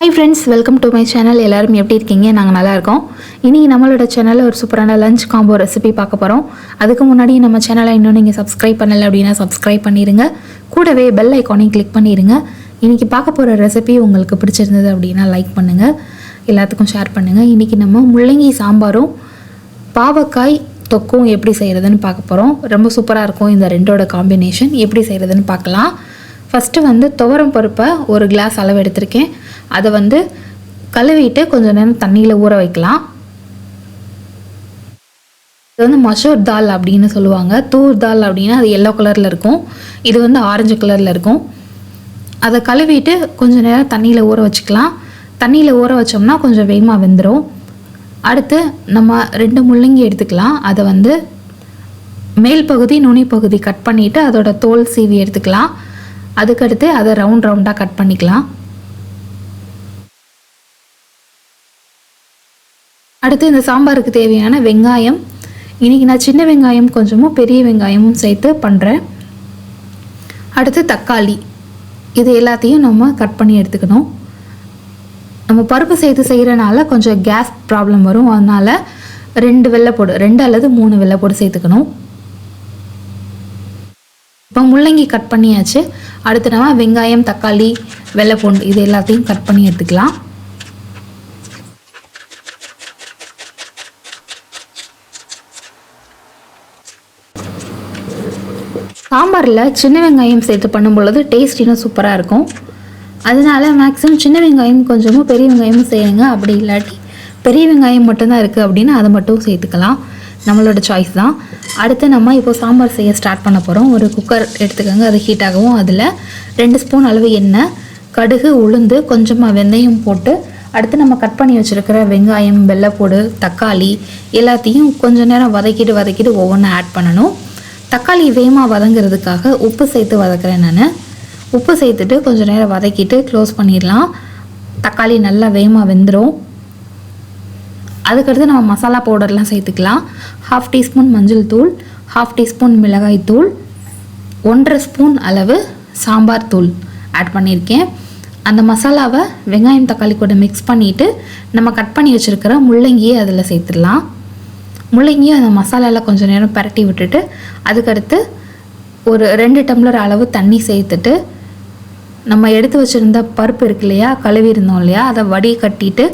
Hi friends, welcome to my channel. எல்லாரும் எப்படி இருக்கீங்க? நாங்க நல்லா இருக்கோம். இன்னைக்கு நம்மளோட சேனல்ல ஒரு சூப்பரான லஞ்ச் காம்போ ரெசிபி பார்க்க போறோம். அதுக்கு முன்னாடி நம்ம சேனலை இன்னும் நீங்க Subscribe பண்ணல அப்படினா Subscribe பண்ணிருங்க. கூடவே பெல் ஐகானையும் கிளிக் பண்ணிருங்க. இன்னைக்கு பார்க்க போற ரெசிபி உங்களுக்கு பிடிச்சிருந்தது அப்படினா லைக் பண்ணுங்க. எல்லாத்துக்கும் ஷேர் பண்ணுங்க. இன்னைக்கு நம்ம முள்ளங்கி சாம்பாரும் பாவக்காய் தொக்கும் எப்படி செய்யறதுன்னு பார்க்க போறோம். ரொம்ப சூப்பரா இருக்கும் இந்த ரெண்டோட காம்பினேஷன். எப்படி செய்யறதுன்னு பார்க்கலாம். ஃபர்ஸ்ட் துவரம் பருப்பை ஒரு கிளாஸ் அளவு எடுத்துருக்கேன். அதை கழுவிட்டு கொஞ்சம் நேரம் தண்ணியில் ஊற வைக்கலாம். இது மசூர் தால் அப்படின்னு சொல்லுவாங்க. தூர் தால் அப்படின்னா அது எல்லோ கலரில் இருக்கும். இது ஆரஞ்சு கலரில் இருக்கும். அதை கழுவிட்டு கொஞ்சம் நேரம் தண்ணியில் ஊற வச்சுக்கலாம். தண்ணியில் ஊற வச்சோம்னா கொஞ்சம் வேகமாக வெந்துடும். அடுத்து நம்ம 2 முள்ளங்கி எடுத்துக்கலாம். அதை மேல் பகுதி நுனி பகுதி கட் பண்ணிவிட்டு அதோட தோல் சீவி எடுத்துக்கலாம். அதுக்கடுத்து அதை ரவுண்டாக கட் பண்ணிக்கலாம். அடுத்து இந்த சாம்பாருக்கு தேவையான வெங்காயம், இன்றைக்கி நான் சின்ன வெங்காயம் கொஞ்சமும் பெரிய வெங்காயமும் சேர்த்து பண்ணுறேன். அடுத்து தக்காளி, இது எல்லாத்தையும் நம்ம கட் பண்ணி எடுத்துக்கணும். நம்ம பருப்பு சேர்த்து செய்கிறனால கொஞ்சம் கேஸ் ப்ராப்ளம் வரும். அதனால் 2 வெள்ளைப்பூடு, 2 அல்லது 3 வெள்ளைப்பூடு சேர்த்துக்கணும். இப்போ முள்ளங்கி கட் பண்ணியாச்சு. அடுத்து நம்ம வெங்காயம், தக்காளி, வெள்ளைப்பூண்டு இது எல்லாத்தையும் கட் பண்ணி எடுத்துக்கலாம். சாம்பாரில் சின்ன வெங்காயம் சேர்த்து பண்ணும் பொழுது டேஸ்ட் இன்னும் சூப்பராக இருக்கும். அதனால மேக்ஸிமம் சின்ன வெங்காயம் கொஞ்சமும் பெரிய வெங்காயமும் செய்யுங்க. அப்படி இல்லாட்டி பெரிய வெங்காயம் மட்டும்தான் இருக்குது அப்படின்னா அதை மட்டும் சேர்த்துக்கலாம். நம்மளோட சாய்ஸ் தான். அடுத்து நம்ம இப்போ சாம்பார் செய்ய ஸ்டார்ட் பண்ண போகிறோம். ஒரு குக்கர் எடுத்துக்கோங்க. அது ஹீட் ஆகவும் அதில் 2 ஸ்பூன் அளவு எண்ணெய், கடுகு, உளுந்து, கொஞ்சமாக வெந்தயம் போட்டு அடுத்து நம்ம கட் பண்ணி வச்சுருக்கிற வெங்காயம், வெள்ளைப்பூடு, தக்காளி எல்லாத்தையும் கொஞ்சம் நேரம் வதக்கிட்டு ஒவ்வொன்றா ஆட் பண்ணணும். தக்காளி வேகமாக வதங்கிறதுக்காக உப்பு சேர்த்து வதக்குறேன் நான். உப்பு சேர்த்துட்டு கொஞ்சம் நேரம் வதக்கிட்டு க்ளோஸ் பண்ணிடலாம். தக்காளி நல்லா வேகமாக வெந்துடும். அதுக்கடுத்து நம்ம மசாலா பவுடர்லாம் சேர்த்துக்கலாம். 1/2 டீஸ்பூன் மஞ்சள் தூள், 1/2 டீஸ்பூன் மிளகாய் தூள், 1.5 ஸ்பூன் அளவு சாம்பார் தூள் ஆட் பண்ணியிருக்கேன். அந்த மசாலாவை வெங்காயம் தக்காளி கூட மிக்ஸ் பண்ணிவிட்டு நம்ம கட் பண்ணி வச்சுருக்கிற முள்ளங்கியை அதில் சேர்த்துடலாம். முள்ளங்கியை அந்த மசாலாவில் கொஞ்சம் நேரம் பரட்டி விட்டுட்டு அதுக்கடுத்து ஒரு 2 டம்ளர் அளவு தண்ணி சேர்த்துட்டு நம்ம எடுத்து வச்சுருந்த பருப்பு இருக்கு இல்லையா, கழுவி இருந்தோம் இல்லையா, அதை வடி கட்டிட்டு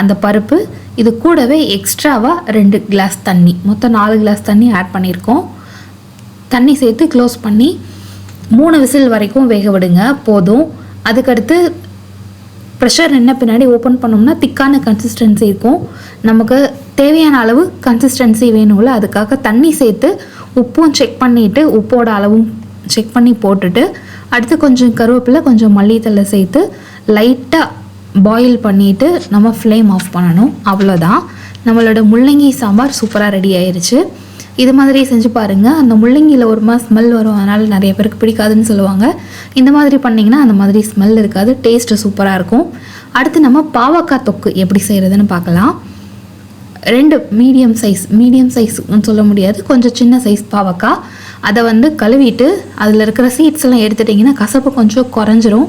அந்த பருப்பு இது கூடவே எக்ஸ்ட்ராவாக 2 கிளாஸ் தண்ணி, மொத்தம் 4 கிளாஸ் தண்ணி ஆட் பண்ணியிருக்கோம். தண்ணி சேர்த்து க்ளோஸ் பண்ணி 3 விசில் வரைக்கும் வேக விடுங்க, போதும். அதுக்கடுத்து ப்ரெஷர் நின்ன பின்னாடி ஓப்பன் பண்ணோம்னா திக்கான கன்சிஸ்டன்சி இருக்கும். நமக்கு தேவையான அளவு கன்சிஸ்டன்சி வேணும்ல, அதுக்காக தண்ணி சேர்த்து உப்பும் செக் பண்ணிவிட்டு உப்போட அளவும் செக் பண்ணி போட்டுட்டு அடுத்து கொஞ்சம் கருவேப்பிலை, கொஞ்சம் மல்லித்தலை சேர்த்து லைட்டாக பாயில் பண்ணிவிட்டு நம்ம ஃப்ளேம் ஆஃப் பண்ணணும். அவ்வளோதான், நம்மளோட முள்ளங்கி சாம்பார் சூப்பராக ரெடி ஆயிடுச்சு. இது மாதிரி செஞ்சு பாருங்கள். அந்த முள்ளங்கியில் ஒரு ஸ்மெல் வரும், அதனால் நிறைய பேருக்கு பிடிக்காதுன்னு சொல்லுவாங்க. இந்த மாதிரி பண்ணிங்கன்னா அந்த மாதிரி ஸ்மெல் இருக்காது, டேஸ்ட்டு சூப்பராக இருக்கும். அடுத்து நம்ம பாவக்காய் தொக்கு எப்படி செய்கிறதுன்னு பார்க்கலாம். 2 மீடியம் சைஸ்ன்னு சொல்ல முடியாது, கொஞ்சம் சின்ன சைஸ் பாவக்காய். அதை கழுவிட்டு அதில் இருக்கிற சீட்ஸ் எல்லாம் எடுத்துட்டிங்கன்னா கசப்பு கொஞ்சம் குறைஞ்சிரும்.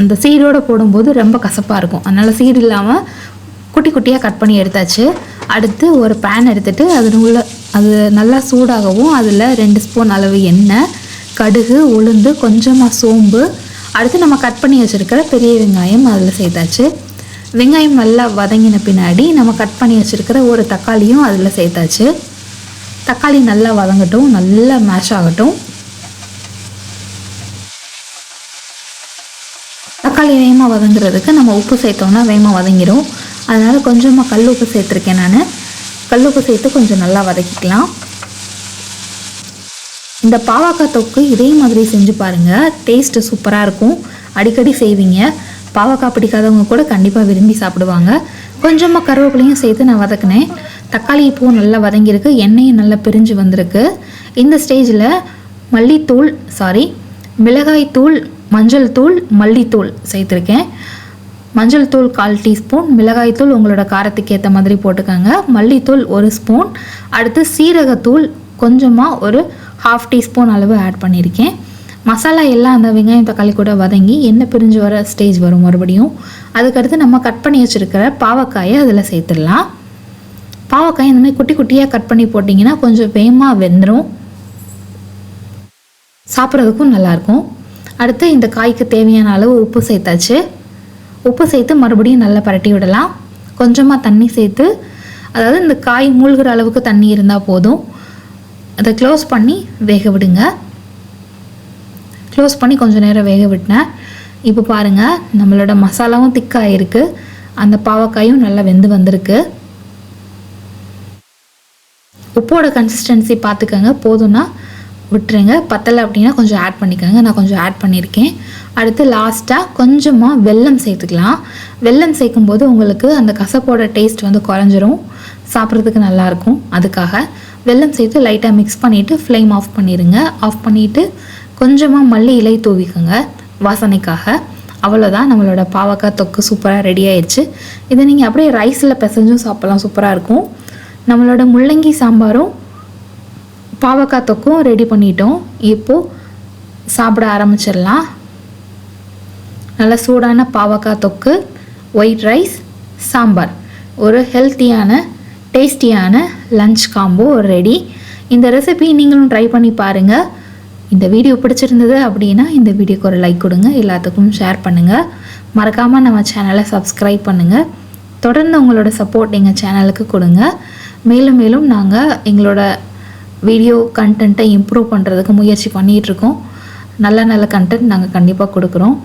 இந்த சீடோடு போடும்போது ரொம்ப கசப்பாக இருக்கும். அதனால் சீடு இல்லாமல் குட்டி குட்டியாக கட் பண்ணி எடுத்தாச்சு. அடுத்து ஒரு பேன் எடுத்துகிட்டு அது நல்லா சூடாகவும் அதில் 2 ஸ்பூன் அளவு எண்ணெய், கடுகு, உளுந்து, கொஞ்சமாக சோம்பு, அடுத்து நம்ம கட் பண்ணி வச்சுருக்கிற பெரிய வெங்காயம் அதில் சேர்த்தாச்சு. வெங்காயம் நல்லா வதங்கின பின்னாடி நம்ம கட் பண்ணி வச்சுருக்கிற ஒரு தக்காளியும் அதில் சேர்த்தாச்சு. தக்காளி நல்லா வதங்கட்டும், நல்லா மேஷ் ஆகட்டும். தக்காளி வேகமாக வதங்குறதுக்கு நம்ம உப்பு சேர்த்தோம்னா வேகமாக வதங்கிடும். அதனால் கொஞ்சமாக கல் உப்பு சேர்த்துருக்கேன் நான். கல் உப்பு சேர்த்து கொஞ்சம் நல்லா வதக்கிக்கலாம். இந்த பாவக்காய் தொக்கு இதே மாதிரி செஞ்சு பாருங்கள், டேஸ்ட்டு சூப்பராக இருக்கும். அடிக்கடி செய்வீங்க. பாவக்காய் பிடிக்காதவங்க கூட கண்டிப்பாக விரும்பி சாப்பிடுவாங்க. கொஞ்சமாக கருவேப்பிலையும் சேர்த்து நான் வதக்கினேன். தக்காளி இப்போது நல்லா வதங்கியிருக்கு, எண்ணெயும் நல்லா பிரிஞ்சு வந்திருக்கு. இந்த ஸ்டேஜில் மிளகாய் தூள், மஞ்சள் தூள், மல்லித்தூள் சேர்த்துருக்கேன். மஞ்சள் தூள் 1/4 டீஸ்பூன், மிளகாய் தூள் உங்களோட காரத்துக்கு ஏற்ற மாதிரி போட்டுக்கோங்க, மல்லித்தூள் 1 ஸ்பூன், அடுத்து சீரகத்தூள் கொஞ்சமாக ஒரு 1/2 டீஸ்பூன் அளவு ஆட் பண்ணியிருக்கேன். மசாலா எல்லாம் அந்த வெங்காயம் தக்காளி கூட வதங்கி எண்ணெய் பிரிஞ்சு வர ஸ்டேஜ் வரும் மறுபடியும். அதுக்கடுத்து நம்ம கட் பண்ணி வச்சுருக்கிற பாவக்காயை அதில் சேர்த்துடலாம். பாவக்காய் இந்த மாதிரி குட்டி குட்டியாக கட் பண்ணி போட்டிங்கன்னா கொஞ்சம் வேகமாக வெந்துடும், சாப்பிட்றதுக்கும் நல்லாயிருக்கும். அடுத்து இந்த காய்க்கு தேவையான அளவு உப்பு சேர்த்தாச்சு. உப்பு சேர்த்து மறுபடியும் நல்லா பரட்டி விடலாம். கொஞ்சமாக தண்ணி சேர்த்து, அதாவது இந்த காய் மூழ்கிற அளவுக்கு தண்ணி இருந்தால் போதும். அதை க்ளோஸ் பண்ணி வேக விடுங்க. க்ளோஸ் பண்ணி கொஞ்சம் நேரம் வேக விட்டேன். இப்போ பாருங்கள், நம்மளோட மசாலாவும் திக்காக இருக்குது, அந்த பாவக்காயும் நல்லா வெந்து வந்திருக்கு. உப்போட கன்சிஸ்டன்சி பார்த்துக்கோங்க, போதும்னா விட்டுருங்க, பத்தலை அப்படின்னா கொஞ்சம் ஆட் பண்ணிக்கோங்க. நான் கொஞ்சம் ஆட் பண்ணியிருக்கேன். அடுத்து லாஸ்ட்டாக கொஞ்சமாக வெல்லம் சேர்த்துக்கலாம். வெல்லம் சேர்க்கும்போது உங்களுக்கு அந்த கசப்போட டேஸ்ட் வந்து குறைஞ்சிரும், சாப்பிட்றதுக்கு நல்லாயிருக்கும். அதுக்காக வெல்லம் சேர்த்து லைட்டாக மிக்ஸ் பண்ணிவிட்டு ஃப்ளேம் ஆஃப் பண்ணிடுங்க. ஆஃப் பண்ணிவிட்டு கொஞ்சமாக மல்லி இலை தூவிக்குங்க வாசனைக்காக. அவ்வளோதான், நம்மளோட பாவக்காய் தொக்கு சூப்பராக ரெடி ஆயிடுச்சு. இதை நீங்கள் அப்படியே ரைஸில் பிசைஞ்சும் சாப்பிட்லாம், சூப்பராக இருக்கும். நம்மளோட முள்ளங்கி சாம்பாரும் பாவக்காய் தொக்கும் ரெடி பண்ணிட்டோம். இப்போது சாப்பிட ஆரம்பிச்சிடலாம். நல்ல சூடான பாவக்காய் தொக்கு, ஒயிட் ரைஸ், சாம்பார், ஒரு ஹெல்த்தியான டேஸ்டியான லஞ்ச் காம்போ ரெடி. இந்த ரெசிபி நீங்களும் ட்ரை பண்ணி பாருங்கள். இந்த வீடியோ பிடிச்சிருந்தது அப்படின்னா இந்த வீடியோக்கு ஒரு லைக் கொடுங்க, எல்லாத்துக்கும் ஷேர் பண்ணுங்கள். மறக்காமல் நம்ம சேனலை சப்ஸ்கிரைப் பண்ணுங்கள். தொடர்ந்து உங்களோட சப்போர்ட் எங்கள் சேனலுக்கு கொடுங்க. மேலும் மேலும் நாங்கள் எங்களோட வீடியோ கண்டென்ட்டை இம்ப்ரூவ் பண்ணுறதுக்கு முயற்சி பண்ணிகிட்ருக்கோம். நல்ல நல்ல கண்டென்ட் நாங்கள் கண்டிப்பாக கொடுக்குறோம்.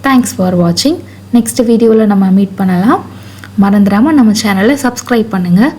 தேங்க்ஸ் ஃபார் வாட்சிங். நெக்ஸ்ட் வீடியோவில் நம்ம மீட் பண்ணலாம். மறந்துடாமல் நம்ம சேனலை சப்ஸ்கிரைப் பண்ணுங்கள்.